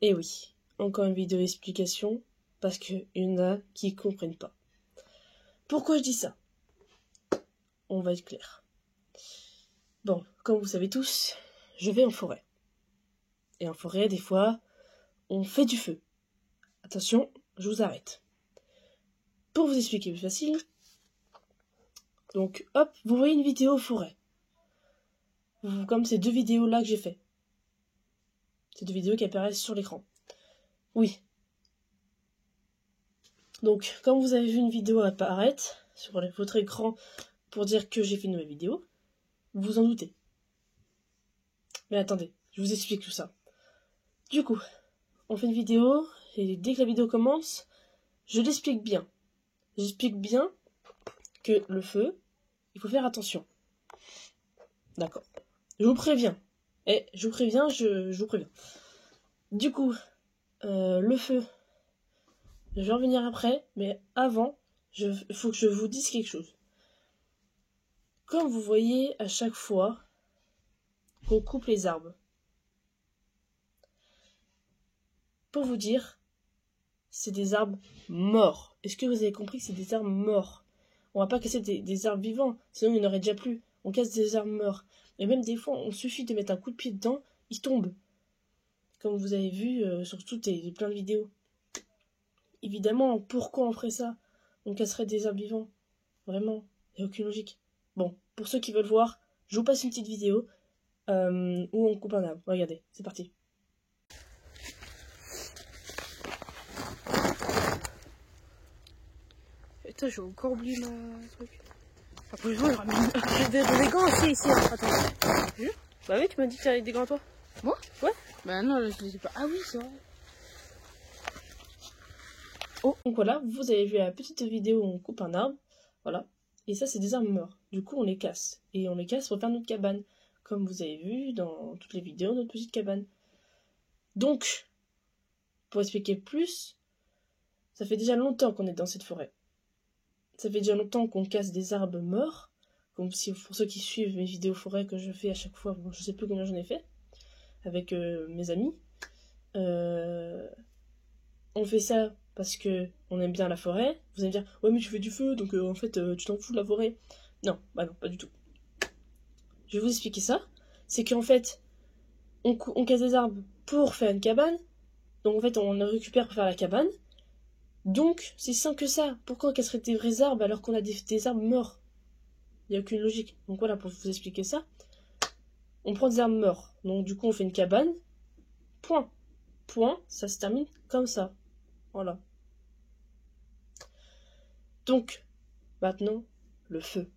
Et oui, encore une vidéo explication, parce qu'il y en a qui comprennent pas. Pourquoi je dis ça? On va être clair. Bon, comme vous savez tous, je vais en forêt. Et en forêt, des fois, on fait du feu. Attention, je vous arrête. Pour vous expliquer plus facile, donc hop, vous voyez une vidéo forêt. Comme ces deux vidéos là que j'ai fait. Ces deux vidéos qui apparaissent sur l'écran. Oui. Donc, quand vous avez vu une vidéo apparaître sur votre écran pour dire que j'ai fait une nouvelle vidéo, vous vous en doutez. Mais attendez, je vous explique tout ça. Du coup, on fait une vidéo, et dès que la vidéo commence, je l'explique bien. J'explique bien que le feu, il faut faire attention. D'accord. Je vous préviens. Je vous préviens, je vous préviens. Du coup, le feu, je vais revenir après, mais avant, il faut que je vous dise quelque chose. Comme vous voyez à chaque fois qu'on coupe les arbres, pour vous dire, c'est des arbres morts. Est-ce que vous avez compris que c'est des arbres morts? On va pas casser des arbres vivants, sinon il n'y en aurait déjà plus. On casse des arbres morts. Et même des fois, on suffit de mettre un coup de pied dedans, ils tombent. Comme vous avez vu sur toutes les plein de vidéos. Évidemment, pourquoi on ferait ça? On casserait des arbres vivants. Vraiment, il n'y a aucune logique. Bon, pour ceux qui veulent voir, je vous passe une petite vidéo où on coupe un arbre. Regardez, c'est parti. Putain, j'ai encore oublié ma truc. Après, je ramène des gants aussi ici. Attends. Bah oui, tu m'as dit que tu avais des gants toi. Moi? Ouais. Bah non, je les ai pas. Ah oui, c'est vrai. Oh, donc voilà, vous avez vu la petite vidéo où on coupe un arbre. Voilà. Et ça, c'est des arbres morts. Du coup, on les casse. Et on les casse pour faire notre cabane. Comme vous avez vu dans toutes les vidéos, notre petite cabane. Donc, pour expliquer plus, ça fait déjà longtemps qu'on est dans cette forêt. Ça fait déjà longtemps qu'on casse des arbres morts. Comme si, pour ceux qui suivent mes vidéos forêt que je fais à chaque fois, bon, je sais plus combien j'en ai fait, avec mes amis. On fait ça parce que on aime bien la forêt. Vous allez me dire, ouais mais tu fais du feu, donc en fait tu t'en fous de la forêt. Non, bah non, pas du tout. Je vais vous expliquer ça. C'est qu'en fait, on casse des arbres pour faire une cabane. Donc en fait, on en récupère pour faire la cabane. Donc, c'est simple que ça. Pourquoi on casserait des vrais arbres alors qu'on a des arbres morts? Il n'y a aucune logique. Donc voilà, pour vous expliquer ça. On prend des arbres morts. Donc du coup, on fait une cabane. Point. Point, ça se termine comme ça. Voilà. Donc, maintenant, le feu.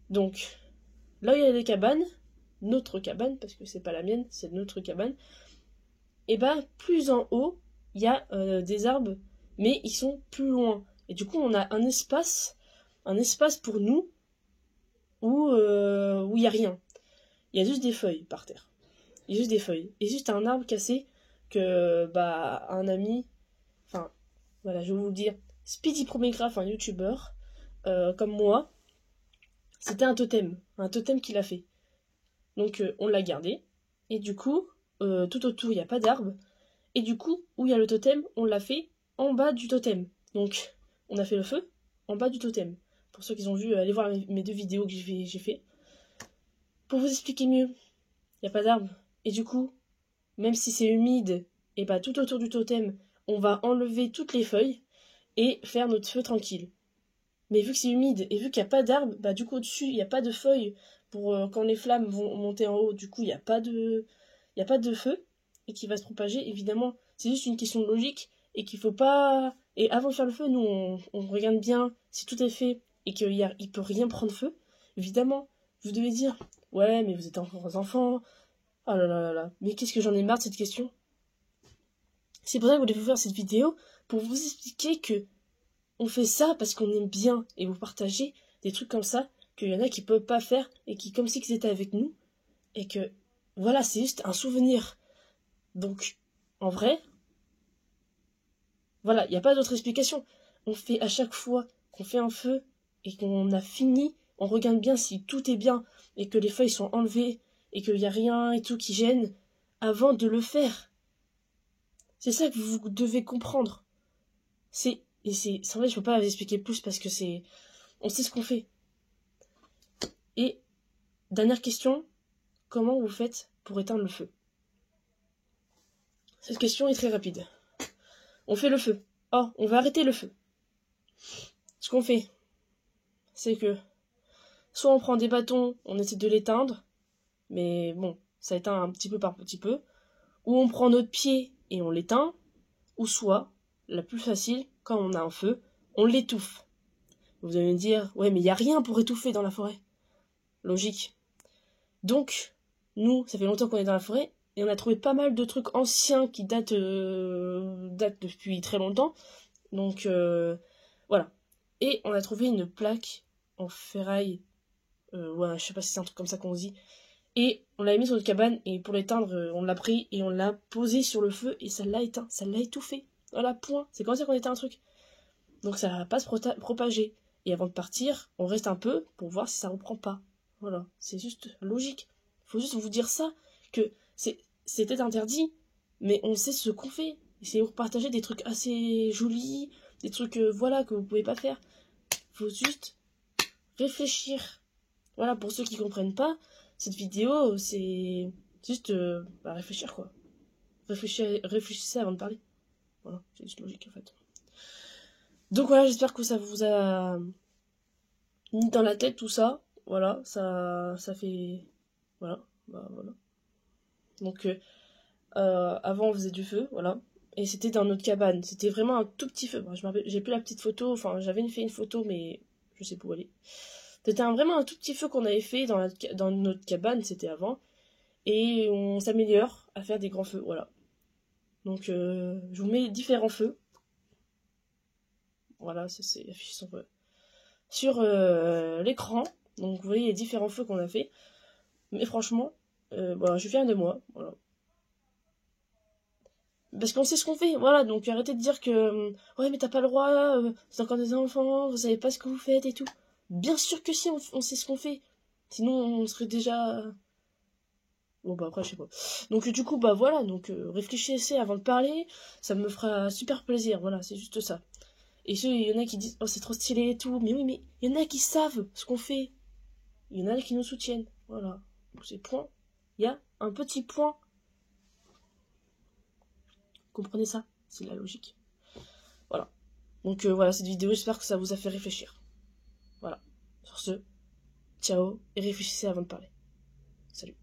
Donc, là où il y a des cabanes, notre cabane, parce que c'est pas la mienne, c'est notre cabane, et bah, plus en haut, il y a des arbres, mais ils sont plus loin. Et du coup, on a un espace pour nous où il n'y a rien. Il y a juste des feuilles par terre. Il y a juste des feuilles. Et juste un arbre cassé que, bah, un ami, enfin, voilà, je vais vous le dire, Speedy Promégraphe, un youtubeur, comme moi, c'était un totem qu'il a fait. Donc on l'a gardé, et du coup, tout autour il n'y a pas d'arbre, et du coup, où il y a le totem, on l'a fait en bas du totem. Donc on a fait le feu en bas du totem. Pour ceux qui ont vu, allez voir mes deux vidéos que j'ai fait. Pour vous expliquer mieux, il n'y a pas d'arbre, et du coup, même si c'est humide, et bah tout autour du totem, on va enlever toutes les feuilles, et faire notre feu tranquille. Mais vu que c'est humide et vu qu'il n'y a pas d'arbre, bah du coup au-dessus il n'y a pas de feuilles pour quand les flammes vont monter en haut, du coup il n'y a pas de feu et qui va se propager. Évidemment, c'est juste une question de logique et qu'il faut pas. Et avant de faire le feu, nous on regarde bien si tout est fait et qu'il peut rien prendre feu. Évidemment, vous devez dire ouais mais vous êtes encore enfants. Oh là là là là. Mais qu'est-ce que j'en ai marre de cette question. C'est pour ça que vous devez vous faire cette vidéo pour vous expliquer que on fait ça parce qu'on aime bien et vous partagez des trucs comme ça qu'il y en a qui peuvent pas faire et qui comme si ils étaient avec nous et que voilà c'est juste un souvenir. Donc en vrai voilà il n'y a pas d'autre explication. On fait à chaque fois qu'on fait un feu et qu'on a fini, on regarde bien si tout est bien et que les feuilles sont enlevées et qu'il n'y a rien et tout qui gêne avant de le faire. C'est ça que vous devez comprendre. C'est vrai, je peux pas vous expliquer plus parce que on sait ce qu'on fait. Et dernière question, comment vous faites pour éteindre le feu? Cette question est très rapide. On fait le feu. Oh, on va arrêter le feu. Ce qu'on fait, c'est que soit on prend des bâtons, on essaie de l'éteindre, mais bon, ça éteint un petit peu par petit peu, ou on prend notre pied et on l'éteint, ou soit, la plus facile, quand on a un feu, on l'étouffe. Vous allez me dire, ouais, mais il n'y a rien pour étouffer dans la forêt. Logique. Donc, nous, ça fait longtemps qu'on est dans la forêt, et on a trouvé pas mal de trucs anciens qui datent depuis très longtemps. Donc, voilà. Et on a trouvé une plaque en ferraille. Ouais, je sais pas si c'est un truc comme ça qu'on dit. Et on l'a mis sur notre cabane, et pour l'éteindre, on l'a pris et on l'a posé sur le feu, et ça l'a éteint, ça l'a étouffé. Voilà, point. C'est comme ça qu'on éteint un truc. Donc ça va pas se propager. Et avant de partir, on reste un peu pour voir si ça reprend pas. Voilà, c'est juste logique. Faut juste vous dire ça, que c'était interdit, mais on sait ce qu'on fait. C'est pour partager des trucs assez jolis, des trucs, voilà, que vous pouvez pas faire. Faut juste réfléchir. Voilà, pour ceux qui comprennent pas, cette vidéo, c'est juste réfléchir, quoi. Réfléchissez avant de parler. Voilà, c'est juste logique, en fait. Donc voilà, j'espère que ça vous a mis dans la tête tout ça. Voilà, ça fait... Voilà, bah voilà. Donc, avant, on faisait du feu, voilà. Et c'était dans notre cabane. C'était vraiment un tout petit feu. Bon, j'ai plus la petite photo. Enfin, j'avais fait une photo, mais je sais pas où elle est. C'était vraiment un tout petit feu qu'on avait fait dans notre cabane. C'était avant. Et on s'améliore à faire des grands feux, voilà. Donc, je vous mets différents feux. Voilà, ça c'est affiché sur l'écran. Donc, vous voyez les différents feux qu'on a fait. Mais franchement, je suis fière de moi, voilà. Parce qu'on sait ce qu'on fait, voilà, donc arrêtez de dire que ouais mais t'as pas le droit, c'est encore des enfants, vous savez pas ce que vous faites et tout. Bien sûr que si, on sait ce qu'on fait. Sinon on serait déjà... Bon bah après je sais pas. Donc du coup bah voilà, donc réfléchissez avant de parler, ça me fera super plaisir, voilà, c'est juste ça. Et il y en a qui disent oh c'est trop stylé et tout, mais oui mais il y en a qui savent ce qu'on fait. Il y en a qui nous soutiennent, voilà. Donc c'est point. Il y a un petit point. Comprenez ça? C'est la logique. Voilà. Donc voilà, cette vidéo, j'espère que ça vous a fait réfléchir. Voilà. Sur ce, ciao, et réfléchissez avant de parler. Salut.